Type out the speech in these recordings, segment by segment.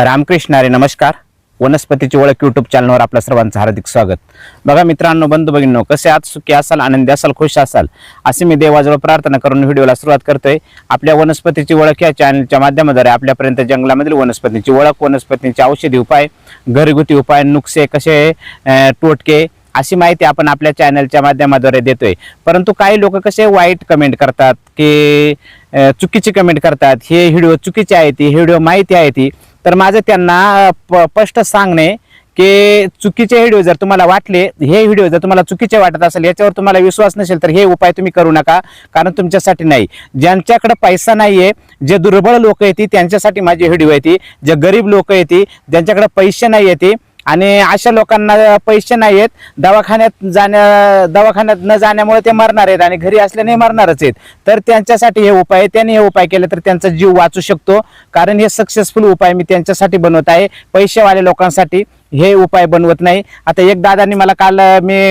रामकृष्ण हरी. नमस्कार. वनस्पतीची ओळख यूट्यूब चॅनलवर आपल्या सर्वांचं हार्दिक स्वागत. बघा मित्रांनो, बंधू भगिनींनो, कसे आहात? सुखी असाल, आनंदी असाल, खुश असाल अशी मी देवाजवळ प्रार्थना करून व्हिडिओला सुरुवात करतोय. आपल्या वनस्पतीची ओळख या चॅनलच्या माध्यमाद्वारे आपल्यापर्यंत जंगलामधील वनस्पतींची ओळख, वनस्पतींचे औषधी उपाय, घरगुती उपाय, नुकसे कसे, टोटके अशी माहिती आपण आपल्या चॅनलच्या माध्यमाद्वारे देतोय. परंतु काही लोक कसे वाईट कमेंट करतात की चुकीची कमेंट करतात, हे व्हिडिओ चुकीचे आहे, ती व्हिडिओ माहिती आहे ती. तर माझं त्यांना स्पष्ट सांगणे की चुकीचे व्हिडिओ जर तुम्हाला वाटले, हे व्हिडिओ जर तुम्हाला चुकीचे वाटत असेल, याच्यावर तुम्हाला विश्वास नसेल, तर हे उपाय तुम्ही करू नका, कारण तुमच्यासाठी नाही. ज्यांच्याकडे पैसा नाहीये, जे दुर्बळ लोक आहेत त्यांच्यासाठी माझी व्हिडिओ आहे ती. जे गरीब लोक आहेत ज्यांच्याकडे पैसे नाही आहेत आणि अशा लोकांना पैसे नाही आहेत, दवाखान्यात न जाण्यामुळे ते मरणार आहेत आणि घरी असल्याने मरणारच आहेत, तर त्यांच्यासाठी हे उपाय, त्यांनी हे उपाय केले तर त्यांचा जीव वाचू शकतो. कारण हे सक्सेसफुल उपाय मी त्यांच्यासाठी बनवत आहे, पैसेवाले लोकांसाठी हे उपाय बनवत नाही. आता एक दादांनी मला काल मी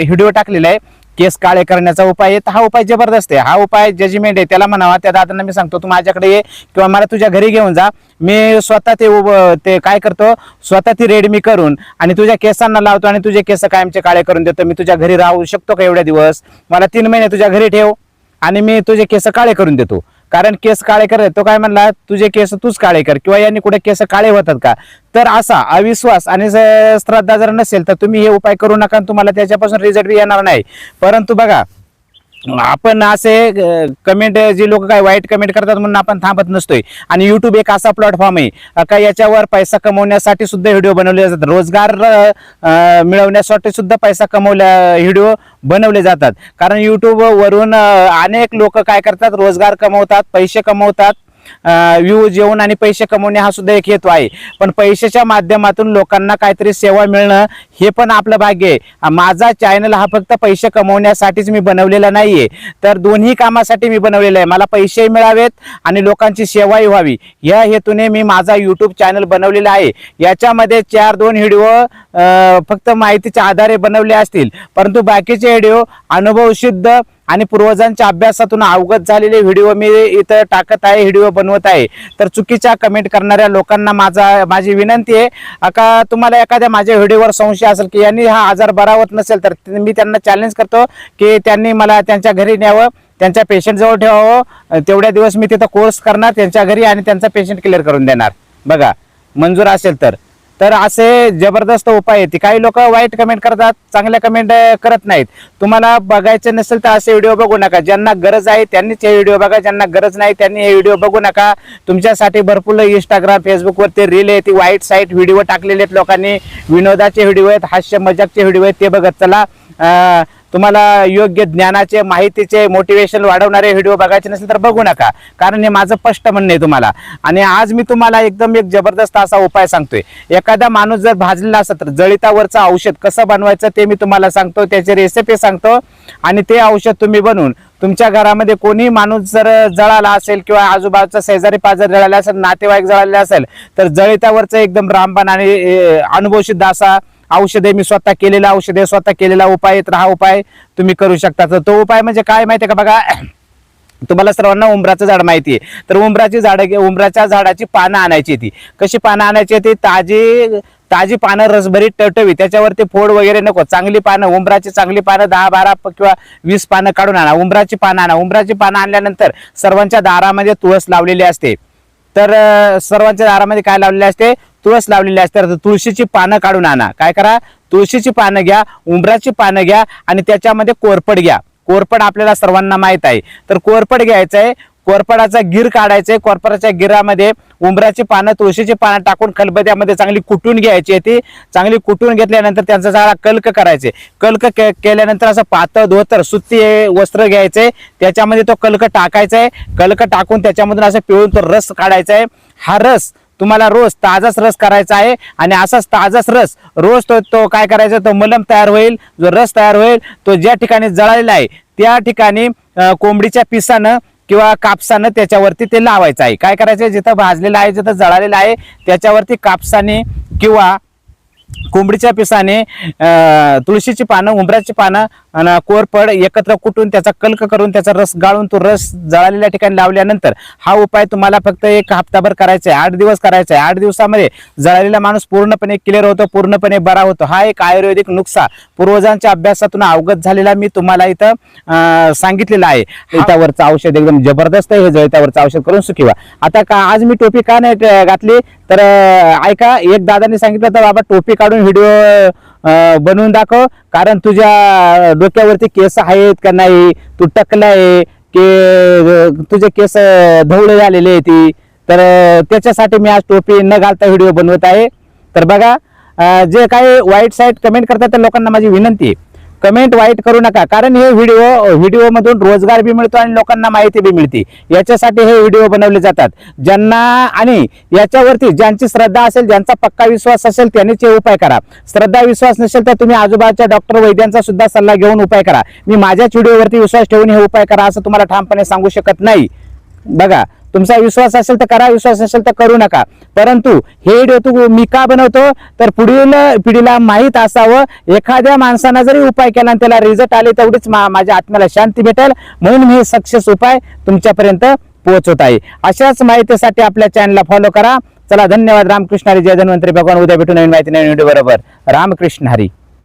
व्हिडिओ टाकलेला आहे, केस काळे करण्याचा उपाय. हा उपाय जबरदस्त आहे. हा उपाय जजमेंट आहे, त्याला म्हणावा. त्या दादांना मी सांगतो, तू माझ्याकडे ये किंवा मला तुझ्या घरी घेऊन जा, मी स्वतः ते काय करतो, स्वतः ती रेडमी करून आणि तुझ्या केसांना लावतो आणि तुझे केस कायमचे काळे करून देतो. मी तुझ्या घरी राहू शकतो का एवढ्या दिवस? मला 3 महिने तुझ्या घरी ठेव आणि मी तुझे केस काळे करून देतो. कारण केस काळे कर, तो काय म्हणला, तुझे केस तूच काळे कर, किंवा यांनी कुठे केस काळे होतात का? तर असा अविश्वास आणि श्रद्धा जर नसेल तर तुम्ही हे उपाय करू नका, तुम्हाला त्याच्यापासून रिझल्ट येणार नाही. परंतु बघा, आपण असे कमेंट, जे लोक काय वाईट कमेंट करतात म्हणून आपण थांबत नसतोय. आणि युट्यूब एक असा प्लॅटफॉर्म आहे का याच्यावर पैसा कमवण्यासाठी सुद्धा व्हिडिओ बनवले जातात, रोजगार मिळवण्यासाठी सुद्धा पैसा व्हिडिओ बनवले जातात. कारण युट्यूब वरून अनेक लोक काय करतात, रोजगार कमवतात, पैसे कमवतात. व्ह्यूज येऊन आणि पैसे कमवणे हा सुद्धा एक हेतू आहे. पण पैशाच्या माध्यमातून लोकांना काहीतरी सेवा मिळणं हे पण आपलं भाग्य आहे. माझा चॅनल हा फक्त पैसे कमवण्यासाठीच मी बनवलेला नाहीये, तर दोन्ही कामासाठी मी बनवलेला आहे. मला पैसेही मिळावेत आणि लोकांची सेवाही व्हावी, या हेतूने मी माझा युट्यूब चॅनल बनवलेला आहे. याच्यामध्ये 4-2 व्हिडिओ फक्त माहितीच्या आधारे बनवले असतील, परंतु बाकीचे व्हिडिओ अनुभवसिद्ध आणि पूर्वजांच्या अभ्यासातून अवगत झालेले व्हिडिओ मी इथं टाकत आहे, व्हिडिओ बनवत आहे. तर चुकीच्या कमेंट करणाऱ्या लोकांना माझी विनंती आहे का, तुम्हाला एखाद्या माझ्या व्हिडिओवर संशय असेल की यांनी हा आजार बरा होत नसेल, तर मी त्यांना चॅलेंज करतो की त्यांनी मला त्यांच्या घरी न्यावं, त्यांच्या पेशंट जवळ ठेवावं. तेवढ्या दिवस मी तिथं कोर्स करणार त्यांच्या घरी आणि त्यांचा पेशंट क्लिअर करून देणार. बघा, मंजूर असेल तर असे जबरदस्त उपाय आहेत. काही लोक वाईट कमेंट करतात, चांगल्या कमेंट करत नाहीत. तुम्हाला बघायचं नसेल तर असे व्हिडिओ बघू नका. ज्यांना गरज आहे त्यांनीच हे व्हिडिओ बघा, ज्यांना गरज नाही त्यांनी हे व्हिडिओ बघू नका. तुमच्यासाठी भरपूर इंस्टाग्राम, फेसबुकवरती रील आहे, ती वाईट साईट व्हिडिओ टाकलेले आहेत लोकांनी, विनोदाचे व्हिडिओ आहेत, हास्य मजाकचे व्हिडिओ आहेत, ते बघत चला. तुम्हाला योग्य ज्ञानाचे, माहितीचे, मोटिवेशन वाढवणारे व्हिडिओ बघायचे नसेल तर बघू नका, कारण हे माझं स्पष्ट म्हणणं आहे तुम्हाला. आणि आज मी तुम्हाला एकदम एक जबरदस्त असा उपाय सांगतोय. एखादा माणूस जर भाजलेला असेल तर जळीतावरचं औषध कसं बनवायचं ते मी तुम्हाला सांगतो, त्याची रेसिपी सांगतो. आणि ते औषध तुम्ही बनवून तुमच्या घरामध्ये कोणी माणूस जर जळाला असेल किंवा आजूबाजूचा शेजारी पाजार जळाला असेल, नातेवाईक जळाले असेल, तर जळीतावरचं एकदम रामबाण आणि अनुभवसिद्ध असा औषध आहे. मी स्वतः केलेला औषध आहे, स्वतः केलेला उपाय. तर हा उपाय तुम्ही करू शकता. तर तो उपाय म्हणजे काय माहिती आहे का? बघा, तुम्हाला सर्वांना उंबराचं झाड माहिती आहे, तर उंबराच्या झाडाची पानं आणायची. ती कशी पानं आणायची? ती ताजी पानं, रसभरीत, टवटवी, त्याच्यावरती फोड वगैरे नको. चांगली पानं, उंबराची चांगली पानं 10-12 किंवा 20 पानं काढून आणा. उंबराची पानं आणा. उंबराची पानं आणल्यानंतर सर्वांच्या दारामध्ये तुळस लावलेली असते. तर सर्वांच्या दारामध्ये काय लावलेले असते? तुळस लावलेली असते. तर तुळशीची पानं काढून आणा. काय करा? तुळशीची पानं घ्या, उंबराची पानं घ्या आणि त्याच्यामध्ये कोरपड घ्या. कोरपड आपल्याला सर्वांना माहित आहे, तर कोरपड घ्यायचंय. कोरपडाचा गिर काढायचंय. कोरपडाच्या गिरामध्ये उंबराची पानं, तुळशीची पानं टाकून खलबत्त्यामध्ये चांगली कुटून घ्यायची. ती चांगली कुटून घेतल्यानंतर त्यांचा जरा कल्क करायचे. कल्क केल्यानंतर असं पातळ धोतर, सुती वस्त्र घ्यायचंय, त्याच्यामध्ये तो कल्क टाकायचाय. कल्क टाकून त्याच्यामधून असं पिळून तो रस काढायचा आहे. हा रस तुम्हाला रोज ताजाच रस करायचा आहे आणि असाच ताजाच रस रोज तो काय करायचा, तो मलम तयार होईल, जो रस तयार होईल तो ज्या ठिकाणी जळालेला आहे त्या ठिकाणी कोंबडीच्या पिसानं किंवा कापसानं त्याच्यावरती ते लावायचं आहे. काय करायचं? जिथं भाजलेलं आहे, जिथं जळालेलं आहे त्याच्यावरती कापसाने किंवा कोंबडीच्या पिसाने तुळशीची पानं, उंबराची पानं आणि कोरफड एकत्र कुटून त्याचा कल्क करून त्याचा रस गाळून तो रस जळालेल्या ठिकाणी लावल्यानंतर हा उपाय तुम्हाला फक्त 1 हप्ताभर करायचा आहे, 8 दिवस करायचा आहे. 8 दिवसामध्ये जळालेला माणूस पूर्णपणे क्लिअर होतो, पूर्णपणे बरा होतो. हा एक आयुर्वेदिक नुस्खा पूर्वजांच्या अभ्यासातून अवगत झालेला मी तुम्हाला इथं सांगितलेला आहे. जळीतावरचं औषध एकदम जबरदस्त आहे. हे जळीतावरचं औषध करून सुखी व्हा. आता आज मी टोपी का नाही घातली तर ऐका, एक दादाने सांगितलं तर बाबा टोपी काढून व्हिडिओ बनवून दाखव, कारण तुझ्या डोक्यावरती केस आहेत का नाही, तू टकलाय की तुझे केस धवळे झालेले आहेत, तर त्याच्यासाठी मी आज टोपी न घालता व्हिडिओ बनवत आहे. तर बघा, जे काही वाईट साईट कमेंट करतात त्या लोकांना माझी विनंती आहे, कमेंट वाईट करू नका, कारण हे व्हिडिओ मधून रोजगार बी मिळतो आणि लोकांना माहिती बी मिळते. याच्यासाठी हे व्हिडिओ बनवले जातात. ज्यांना आणि याच्यावरती ज्यांची श्रद्धा असेल, ज्यांचा पक्का विश्वास असेल त्यांनीच हे उपाय करा. श्रद्धा विश्वास नसेल तर तुम्ही आजूबाजूच्या डॉक्टर वैद्यांचा सुद्धा सल्ला घेऊन उपाय करा. मी माझ्याच व्हिडिओवरती विश्वास ठेवून हे उपाय करा असं तुम्हाला ठामपणे सांगू शकत नाही. बघा, तुमचा विश्वास असेल तर करा, विश्वास असेल तर करू नका. परंतु हे व्हिडिओ मी का बनवतो तर पुढील पिढीला माहीत असावं, एखाद्या माणसानं जरी उपाय केला आणि त्याला रिझल्ट आले तेवढीच माझ्या आत्म्याला शांती भेटेल, म्हणून मी सक्सेस उपाय तुमच्यापर्यंत पोहोचवत आहे. अशाच माहितीसाठी आपल्या चॅनलला फॉलो करा. चला, धन्यवाद. रामकृष्ण हरी. जय धन्वंतरी भगवान. उद्या भेटू नवीन माहिती, नवीन व्हिडिओ बरोबर. रामकृष्ण हरी.